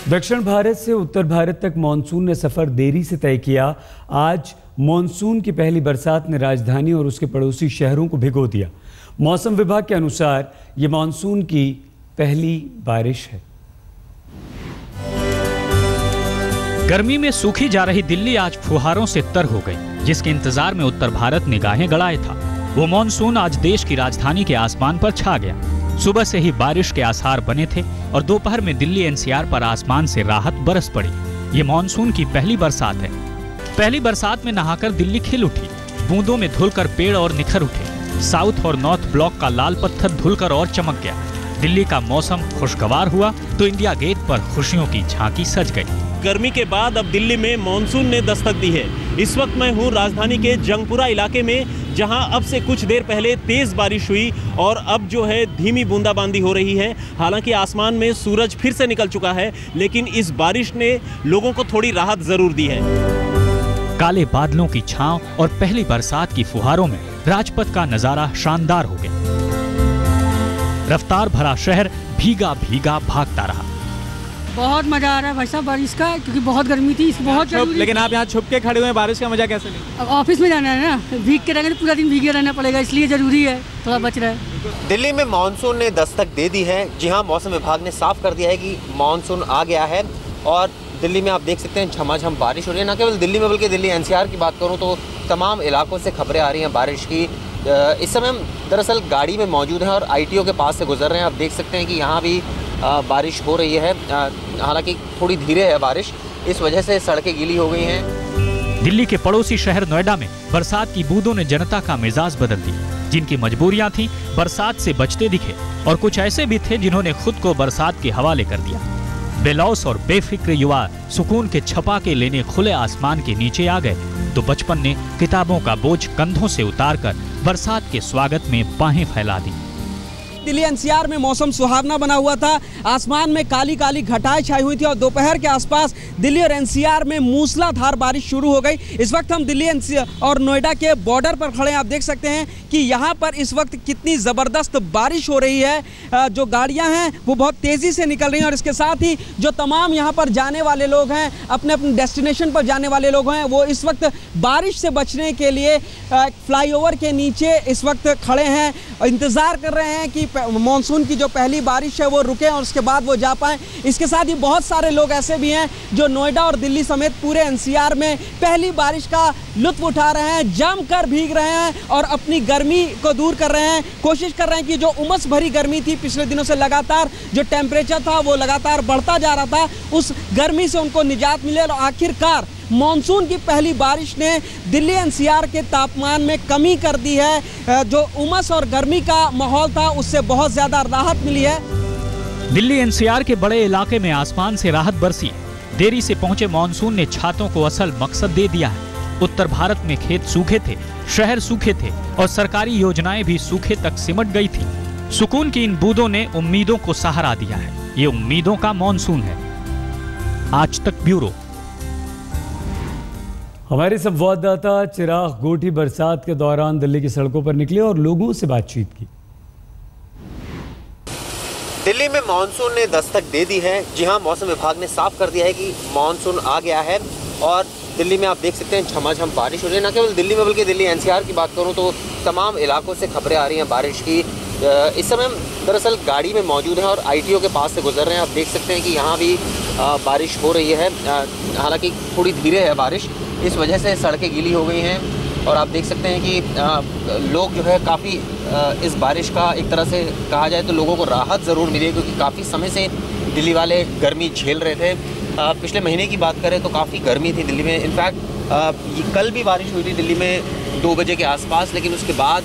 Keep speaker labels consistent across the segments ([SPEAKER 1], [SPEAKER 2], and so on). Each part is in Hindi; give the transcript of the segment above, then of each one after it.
[SPEAKER 1] दक्षिण भारत से उत्तर भारत तक मानसून ने सफर देरी से तय किया। आज मानसून की पहली बरसात ने राजधानी और उसके पड़ोसी शहरों को भिगो दिया। मौसम विभाग के अनुसार ये मानसून की पहली बारिश है।
[SPEAKER 2] गर्मी में सूखी जा रही दिल्ली आज फुहारों से तर हो गई, जिसके इंतजार में उत्तर भारत निगाहें गड़ाए था। वो मानसून आज देश की राजधानी के आसमान पर छा गया। सुबह से ही बारिश के आसार बने थे और दोपहर में दिल्ली एनसीआर पर आसमान से राहत बरस पड़ी। ये मानसून की पहली बरसात है। पहली बरसात में नहाकर दिल्ली खिल उठी। बूंदों में धुलकर पेड़ और निखर उठे। साउथ और नॉर्थ ब्लॉक का लाल पत्थर धुलकर और चमक गया। दिल्ली का मौसम खुशगवार हुआ तो इंडिया गेट पर खुशियों की झांकी सज गई।
[SPEAKER 3] गर्मी के बाद अब दिल्ली में मानसून ने दस्तक दी है। इस वक्त मैं हूँ राजधानी के जंगपुरा इलाके में, जहां अब से कुछ देर पहले तेज बारिश हुई और अब जो है धीमी बूंदाबांदी हो रही है। हालांकि आसमान में सूरज फिर से निकल चुका है, लेकिन इस बारिश ने लोगों को थोड़ी राहत जरूर दी है।
[SPEAKER 2] काले बादलों की छांव और पहली बरसात की फुहारों में राजपथ का नजारा शानदार हो गया। रफ्तार भरा शहर भीगा भीगा भागता रहा।
[SPEAKER 4] बहुत मजा आ रहा है भाई साहब बारिश का, क्योंकि बहुत गर्मी थी। बहुत
[SPEAKER 5] लेकिन आप यहाँ छुप के खड़े हुए हैं, बारिश का मजा कैसे लेंगे?
[SPEAKER 4] अब ऑफिस में जाना है ना, भीग के रहेंगे तो पूरा दिन भीगे रहना पड़ेगा, इसलिए जरूरी है थोड़ा बच रहा है।
[SPEAKER 6] दिल्ली में मानसून ने दस्तक दे दी है। जी हाँ, मौसम विभाग ने साफ कर दिया है कि मानसून आ गया है और दिल्ली में आप देख सकते हैं झमाझम बारिश हो रही है। न केवल दिल्ली में बल्कि दिल्ली एनसीआर की बात करूँ तो तमाम इलाकों से खबरें आ रही हैं बारिश की। इस समय हम दरअसल गाड़ी में मौजूद हैं और ITO के पास से गुजर रहे हैं। आप देख सकते हैं कि यहाँ भी बारिश हो रही है। हालांकि थोड़ी धीरे है बारिश, इस वजह से सड़कें गीली हो गई हैं।
[SPEAKER 2] दिल्ली के पड़ोसी शहर नोएडा में बरसात की बूंदों ने जनता का मिजाज बदल दिया। जिनकी मजबूरियां थी बरसात से बचते दिखे और कुछ ऐसे भी थे जिन्होंने खुद को बरसात के हवाले कर दिया। बेलौस और बेफिक्र युवा सुकून के छपाके लेने खुले आसमान के नीचे आ गए तो बचपन ने किताबों का बोझ कंधों से उतारकर बरसात के स्वागत में बाहें फैला दी।
[SPEAKER 5] दिल्ली एनसीआर में मौसम सुहावना बना हुआ था। आसमान में काली काली घटाएं छाई हुई थी और दोपहर के आसपास दिल्ली और एनसीआर में मूसलाधार बारिश शुरू हो गई। इस वक्त हम दिल्ली एनसीआर और नोएडा के बॉर्डर पर खड़े हैं। आप देख सकते हैं कि यहाँ पर इस वक्त कितनी ज़बरदस्त बारिश हो रही है। जो गाड़ियाँ हैं वो बहुत तेज़ी से निकल रही हैं और इसके साथ ही जो तमाम यहाँ पर जाने वाले लोग हैं, अपने अपने डेस्टिनेशन पर जाने वाले लोग हैं, वो इस वक्त बारिश से बचने के लिए फ्लाईओवर के नीचे इस वक्त खड़े हैं, इंतज़ार कर रहे हैं कि मानसून की जो पहली बारिश है वो रुके और उसके बाद वो जा पाएं। इसके साथ ही बहुत सारे लोग ऐसे भी हैं जो नोएडा और दिल्ली समेत पूरे एनसीआर में पहली बारिश का लुत्फ उठा रहे हैं, जमकर भीग रहे हैं और अपनी गर्मी को दूर कर रहे हैं। कोशिश कर रहे हैं कि जो उमस भरी गर्मी थी पिछले दिनों से, लगातार जो टेम्परेचर था वो लगातार बढ़ता जा रहा था, उस गर्मी से उनको निजात मिले और आखिरकार मानसून की पहली बारिश ने दिल्ली एनसीआर के तापमान में कमी कर दी है। जो उमस और गर्मी का माहौल था उससे बहुत ज्यादा राहत मिली है।
[SPEAKER 2] दिल्ली एनसीआर के बड़े इलाके में आसमान से राहत बरसी। देरी से पहुंचे मानसून ने छातों को असल मकसद दे दिया है। उत्तर भारत में खेत सूखे थे, शहर सूखे थे और सरकारी योजनाएं भी सूखे तक सिमट गई थी। सुकून की इन बूंदों ने उम्मीदों को सहारा दिया है। ये उम्मीदों का मानसून है। आज तक ब्यूरो।
[SPEAKER 1] हमारे संवाददाता चिराग गोठी बरसात के दौरान दिल्ली की सड़कों पर निकले और लोगों से बातचीत की।
[SPEAKER 6] दिल्ली में मानसून ने दस्तक दे दी है। जी हाँ, मौसम विभाग ने साफ कर दिया है कि मानसून आ गया है और दिल्ली में आप देख सकते हैं झमाझम बारिश हो रही है। न केवल दिल्ली में बल्कि दिल्ली एनसीआर की बात करूं तो तमाम इलाकों से खबरें आ रही हैं बारिश की। इस समय हम दरअसल गाड़ी में मौजूद हैं और ITO के पास से गुजर रहे हैं। आप देख सकते हैं कि यहाँ भी बारिश हो रही है। हालांकि थोड़ी धीरे है बारिश, इस वजह से सड़कें गीली हो गई हैं और आप देख सकते हैं कि लोग जो है काफ़ी इस बारिश का एक तरह से कहा जाए तो लोगों को राहत ज़रूर मिली है, क्योंकि काफ़ी समय से दिल्ली वाले गर्मी झेल रहे थे। पिछले महीने की बात करें तो काफ़ी गर्मी थी दिल्ली में। इनफैक्ट कल भी बारिश हुई थी दिल्ली में 2 बजे के आसपास, लेकिन उसके बाद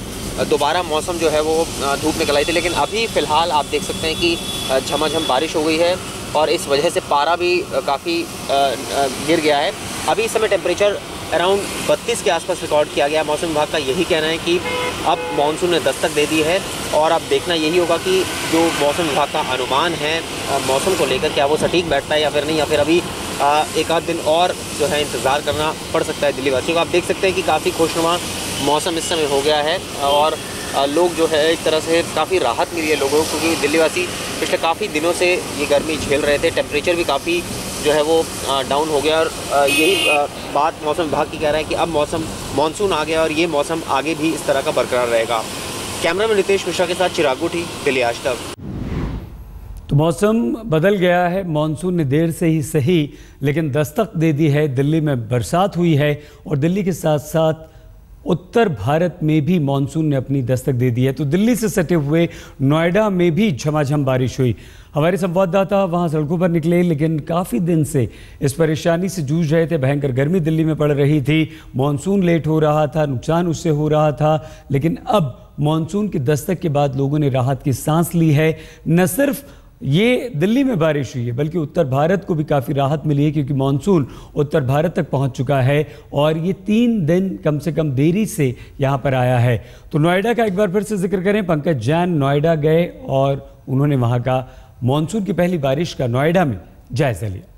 [SPEAKER 6] दोबारा मौसम जो है वो धूप निकल आई थी। लेकिन अभी फ़िलहाल आप देख सकते हैं कि झमाझम बारिश हो गई है और इस वजह से पारा भी काफ़ी गिर गया है। अभी इस समय टेम्परेचर अराउंड 32 के आसपास रिकॉर्ड किया गया। मौसम विभाग का यही कहना है कि अब मानसून ने दस्तक दे दी है और अब देखना यही होगा कि जो मौसम विभाग का अनुमान है मौसम को लेकर, क्या वो सटीक बैठता है या फिर नहीं, या फिर अभी एक आध दिन और जो है इंतज़ार करना पड़ सकता है दिल्ली वासियों को। आप देख सकते हैं कि काफ़ी खुशनुमा मौसम इस समय हो गया है और लोग जो है एक तरह से काफ़ी राहत मिली है लोगों को, क्योंकि दिल्लीवासी पिछले काफ़ी दिनों से ये गर्मी झेल रहे थे। टेम्परेचर भी काफ़ी जो है वो डाउन हो गया और यही बात मौसम विभाग की कह रहे हैं कि अब मानसून आ गया और ये मौसम आगे भी इस तरह का बरकरार रहेगा। कैमरा में नितेश मिश्रा के साथ चिराग गुठी, दिल्ली आज तक।
[SPEAKER 1] तो मौसम बदल गया है, मानसून ने देर से ही सही लेकिन दस्तक दे दी है। दिल्ली में बरसात हुई है और दिल्ली के साथ साथ उत्तर भारत में भी मानसून ने अपनी दस्तक दे दी है। तो दिल्ली से सटे हुए नोएडा में भी झमाझम बारिश हुई। हमारे संवाददाता वहां सड़कों पर निकले, लेकिन काफ़ी दिन से इस परेशानी से जूझ रहे थे। भयंकर गर्मी दिल्ली में पड़ रही थी, मानसून लेट हो रहा था, नुकसान उससे हो रहा था, लेकिन अब मानसून की दस्तक के बाद लोगों ने राहत की सांस ली है। न सिर्फ ये दिल्ली में बारिश हुई है बल्कि उत्तर भारत को भी काफ़ी राहत मिली है, क्योंकि मानसून उत्तर भारत तक पहुंच चुका है और ये 3 दिन कम से कम देरी से यहाँ पर आया है। तो नोएडा का एक बार फिर से जिक्र करें, पंकज जैन नोएडा गए और उन्होंने वहाँ का मानसून की पहली बारिश का नोएडा में जायजा लिया।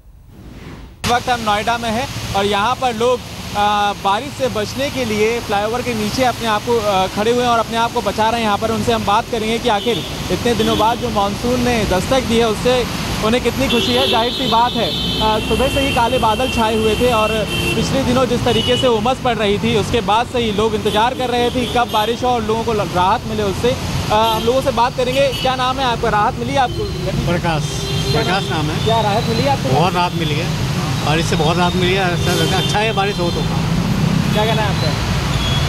[SPEAKER 7] इस वक्त हम नोएडा में हैं और यहाँ पर लोग बारिश से बचने के लिए फ्लाईओवर के नीचे अपने आप को खड़े हुए हैं और अपने आप को बचा रहे हैं। यहाँ पर उनसे हम बात करेंगे कि आखिर इतने दिनों बाद जो मानसून ने दस्तक दी है उससे उन्हें कितनी खुशी है। जाहिर सी बात है, सुबह से ही काले बादल छाए हुए थे और पिछले दिनों जिस तरीके से उमस पड़ रही थी उसके बाद से ही लोग इंतजार कर रहे थे कब बारिश हो और लोगों को राहत मिले उससे। हम लोगों से बात करेंगे। क्या नाम है आपका? राहत मिली आपको?
[SPEAKER 8] प्रकाश नाम है।
[SPEAKER 7] क्या राहत मिली आपको?
[SPEAKER 8] बहुत राहत मिली है, बारिश से बहुत राहत मिली है। अच्छा है बारिश हो तो।
[SPEAKER 7] क्या कहना है आपका?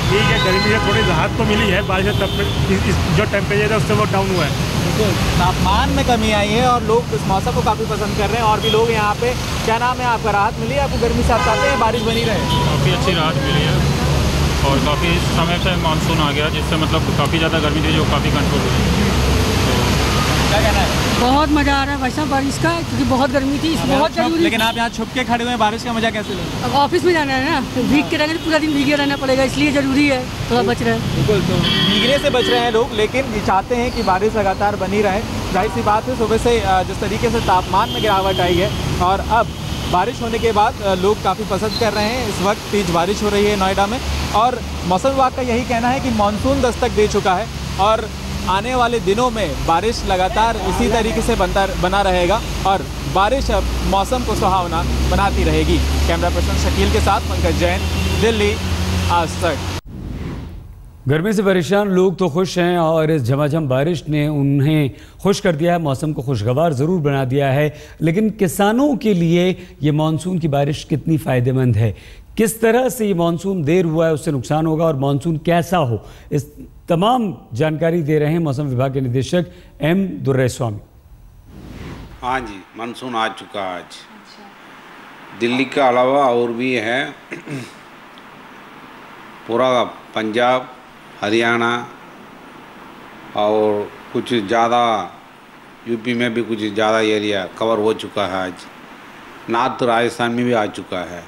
[SPEAKER 9] ठीक है, गर्मी से थोड़ी राहत तो मिली है, बारिश जो टेम्परेचर है उससे वो डाउन हुआ है।
[SPEAKER 7] तापमान में कमी आई है और लोग इस मौसम को काफ़ी पसंद कर रहे हैं और भी लोग यहाँ पे। क्या नाम है आपका? राहत मिली है आपको? गर्मी से आप चाहते हैं बारिश बनी रहे?
[SPEAKER 10] काफ़ी अच्छी राहत मिली है और काफ़ी समय से मानसून आ गया, जिससे मतलब काफ़ी ज़्यादा गर्मी थी जो काफ़ी कंट्रोल हुई।
[SPEAKER 7] क्या कहना है?
[SPEAKER 4] बहुत मज़ा आ रहा है भाई साहब बारिश का, क्योंकि बहुत गर्मी थी, बहुत जरूरी।
[SPEAKER 7] लेकिन आप यहाँ छुप के खड़े हुए हैं, बारिश का मजा कैसे लें?
[SPEAKER 4] अब ऑफिस में जाना है ना, भीग के रहेंगे, पूरा दिन भीगे रहना पड़ेगा, इसलिए ज़रूरी है थोड़ा बच रहे हैं।
[SPEAKER 7] बिल्कुल, तो भीगने से बच रहे हैं लोग, लेकिन ये चाहते हैं कि बारिश लगातार बनी रहे। जाहिर सी बात है, सुबह से जिस तरीके से तापमान में गिरावट आई है और अब बारिश होने के बाद लोग काफ़ी पसंद कर रहे हैं। इस वक्त तेज बारिश हो रही है नोएडा में और मौसम विभाग का यही कहना है कि मानसून दस्तक दे चुका है और आने वाले दिनों में बारिश लगातार इसी तरीके से बना रहेगा और बारिश अब मौसम को सुहावना बनाती रहेगी। कैमरा पर्सन शकील के साथ पंकज जैन, दिल्ली आज तक।
[SPEAKER 1] गर्मी से परेशान लोग तो खुश हैं और इस झमाझम बारिश ने उन्हें खुश कर दिया है, मौसम को खुशगवार ज़रूर बना दिया है। लेकिन किसानों के लिए ये मानसून की बारिश कितनी फ़ायदेमंद है, किस तरह से ये मानसून देर हुआ है उससे नुकसान होगा और मानसून कैसा हो, इस तमाम जानकारी दे रहे हैं मौसम विभाग के निदेशक एम दुर्रेस्वामी।
[SPEAKER 11] हाँ जी, मानसून आ चुका आज। दिल्ली के अलावा और भी है, पूरा पंजाब, हरियाणा और कुछ ज़्यादा यूपी में भी कुछ ज़्यादा एरिया कवर हो चुका है आज। नॉर्थ राजस्थान में भी आ चुका है,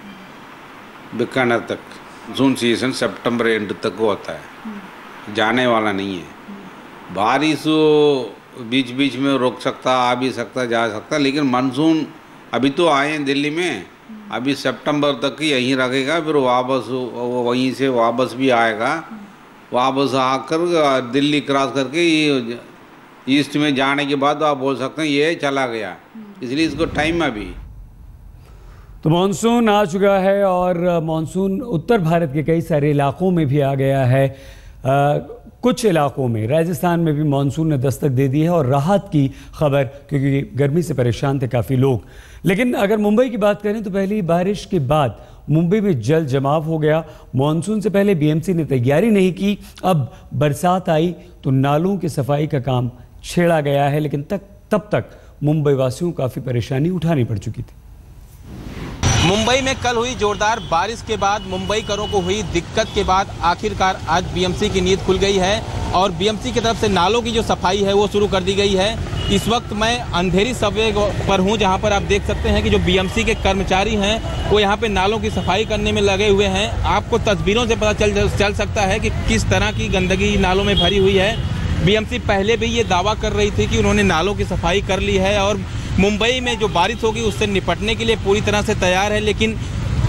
[SPEAKER 11] बीकानेर तक। मानसून सीजन सितंबर एंड तक होता है, जाने वाला नहीं है। बारिश बीच बीच में रोक सकता, आ भी सकता, जा सकता, लेकिन मानसून अभी तो आए हैं दिल्ली में, अभी सितंबर तक ही यहीं रखेगा, फिर वापस वहीं से वापस भी आएगा। वापस आकर दिल्ली क्रॉस करके ईस्ट में जाने के बाद आप बोल सकते हैं ये चला गया, इसलिए इसको टाइम अभी।
[SPEAKER 1] तो मानसून आ चुका है और मानसून उत्तर भारत के कई सारे इलाकों में भी आ गया है। कुछ इलाकों में राजस्थान में भी मानसून ने दस्तक दे दी है और राहत की खबर, क्योंकि गर्मी से परेशान थे काफ़ी लोग। लेकिन अगर मुंबई की बात करें तो पहली बारिश के बाद मुंबई में जल जमाव हो गया। मानसून से पहले बीएमसी ने तैयारी नहीं की, अब बरसात आई तो नालों की सफाई का काम छेड़ा गया है, लेकिन तब तक मुंबई वासियों को काफ़ी परेशानी उठानी पड़ चुकी थी।
[SPEAKER 3] मुंबई में कल हुई जोरदार बारिश के बाद मुंबईकरों को हुई दिक्कत के बाद आखिरकार आज बीएमसी की नींद खुल गई है और बीएमसी की तरफ से नालों की जो सफाई है वो शुरू कर दी गई है। इस वक्त मैं अंधेरी सबवे पर हूं, जहां पर आप देख सकते हैं कि जो बीएमसी के कर्मचारी हैं वो यहां पे नालों की सफाई करने में लगे हुए हैं। आपको तस्वीरों से पता चल सकता है कि किस तरह की गंदगी नालों में भरी हुई है। बीएमसी पहले भी ये दावा कर रही थी कि उन्होंने नालों की सफाई कर ली है और मुंबई में जो बारिश होगी उससे निपटने के लिए पूरी तरह से तैयार है, लेकिन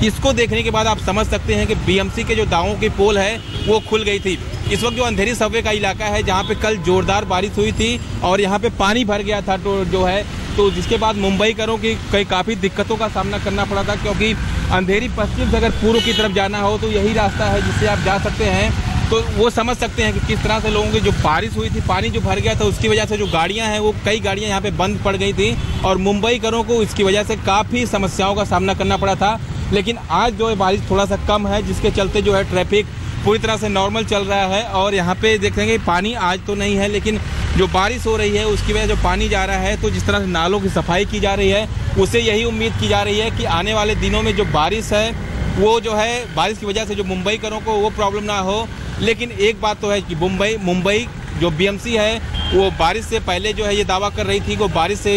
[SPEAKER 3] इसको देखने के बाद आप समझ सकते हैं कि बीएमसी के जो दावों की पोल है वो खुल गई थी।
[SPEAKER 12] इस वक्त जो अंधेरी सबवे का इलाका है जहाँ पे कल जोरदार बारिश हुई थी और यहाँ पे पानी भर गया था तो जिसके बाद मुंबईकरों की काफ़ी दिक्कतों का सामना करना पड़ा था, क्योंकि अंधेरी पश्चिम से अगर पूर्व की तरफ जाना हो तो यही रास्ता है जिससे आप जा सकते हैं। तो वो समझ सकते हैं कि किस तरह से लोगों की जो बारिश हुई थी, पानी जो भर गया था, उसकी वजह से जो गाड़ियां हैं वो कई गाड़ियां यहाँ पे बंद पड़ गई थी और मुंबईकरों को इसकी वजह से काफ़ी समस्याओं का सामना करना पड़ा था। लेकिन आज जो है बारिश थोड़ा सा कम है, जिसके चलते जो है ट्रैफिक पूरी तरह से नॉर्मल चल रहा है। और यहाँ पे देखेंगे पानी आज तो नहीं है, लेकिन जो बारिश हो रही है उसकी वजह से जो पानी जा रहा है, तो जिस तरह से नालों की सफाई की जा रही है उससे यही उम्मीद की जा रही है कि आने वाले दिनों में जो बारिश है वो जो है बारिश की वजह से जो मुंबईकरों को वो प्रॉब्लम ना हो। लेकिन एक बात तो है कि मुंबई जो बीएमसी है वो बारिश से पहले जो है ये दावा कर रही थी कि वो बारिश से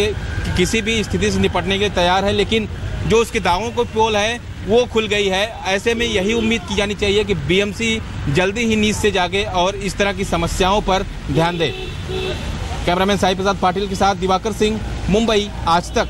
[SPEAKER 12] किसी भी स्थिति से निपटने के लिए तैयार है, लेकिन जो उसके दावों को पोल है वो खुल गई है। ऐसे में यही उम्मीद की जानी चाहिए कि बीएमसी जल्दी ही नींद से जागे और इस तरह की समस्याओं पर ध्यान दे। कैमरामैन साई प्रसाद पाटिल के साथ दिवाकर सिंह, मुंबई, आज तक।